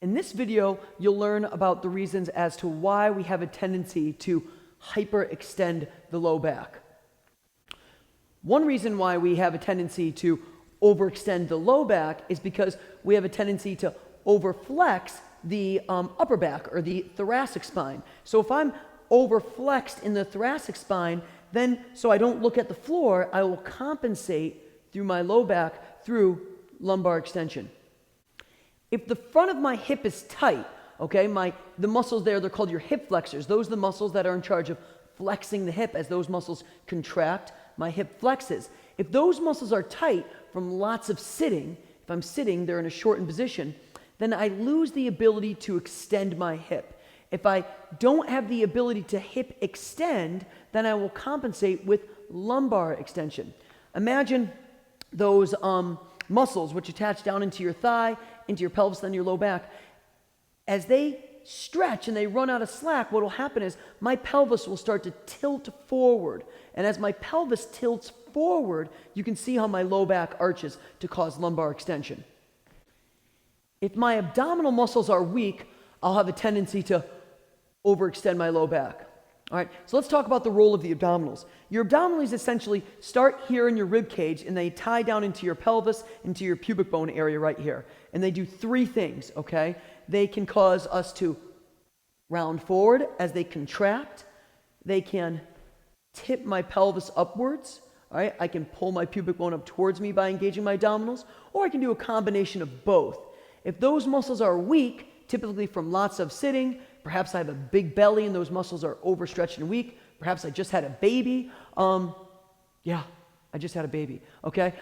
In this video, you'll learn about the reasons as to why we have a tendency to hyperextend the low back. One reason why we have a tendency to overextend the low back is because we have a tendency to overflex the upper back or the thoracic spine. So if I'm overflexed in the thoracic spine, then so I don't look at the floor, I will compensate through my low back through lumbar extension. If the front of my hip is tight, okay, the muscles there, they're called your hip flexors. Those are the muscles that are in charge of flexing the hip. As those muscles contract, my hip flexes. If those muscles are tight from lots of sitting, if I'm sitting, they're in a shortened position, then I lose the ability to extend my hip. If I don't have the ability to hip extend, then I will compensate with lumbar extension. Imagine those muscles which attach down into your thigh, into your pelvis, then your low back. As they stretch and they run out of slack, what will happen is my pelvis will start to tilt forward. And as my pelvis tilts forward, you can see how my low back arches to cause lumbar extension. If my abdominal muscles are weak, I'll have a tendency to overextend my low back. All right, so let's talk about the role of the abdominals. Your abdominals essentially start here in your rib cage and they tie down into your pelvis, into your pubic bone area right here. And they do three things, okay? They can cause us to round forward as they contract. They can tip my pelvis upwards. All right, I can pull my pubic bone up towards me by engaging my abdominals, or I can do a combination of both. If those muscles are weak, typically from lots of sitting, perhaps I have a big belly and those muscles are overstretched and weak. Perhaps I just had a baby. Yeah, I just had a baby, okay?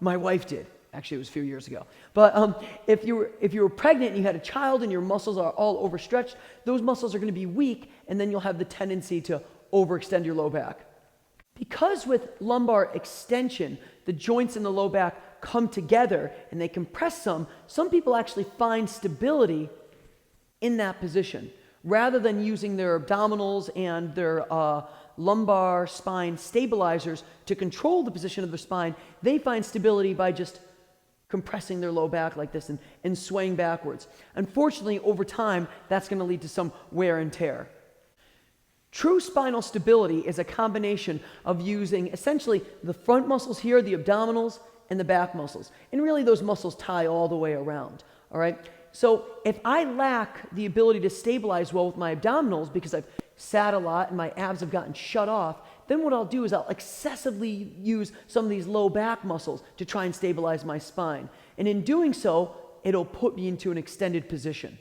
My wife did. Actually, it was a few years ago. But if you were pregnant and you had a child and your muscles are all overstretched, those muscles are going to be weak, and then you'll have the tendency to overextend your low back. Because with lumbar extension, the joints in the low back come together and they compress some people actually find stability in that position. Rather than using their abdominals and their lumbar spine stabilizers to control the position of their spine, they find stability by just compressing their low back like this and swaying backwards. Unfortunately, over time, that's going to lead to some wear and tear. True spinal stability is a combination of using essentially the front muscles here, the abdominals, and the back muscles. And really those muscles tie all the way around, all right? So if I lack the ability to stabilize well with my abdominals because I've sat a lot and my abs have gotten shut off, then what I'll do is I'll excessively use some of these low back muscles to try and stabilize my spine. And in doing so, it'll put me into an extended position.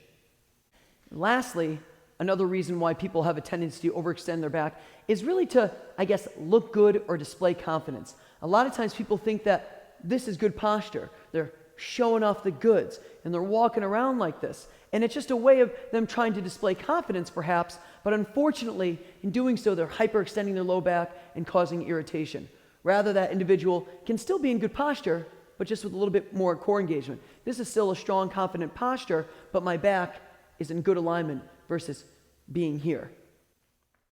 And lastly, another reason why people have a tendency to overextend their back is really to, I guess, look good or display confidence. A lot of times people think that this is good posture. They're showing off the goods and they're walking around like this. And it's just a way of them trying to display confidence perhaps, but unfortunately in doing so they're hyperextending their low back and causing irritation. Rather, that individual can still be in good posture, but just with a little bit more core engagement. This is still a strong, confident posture, but my back is in good alignment versus being here.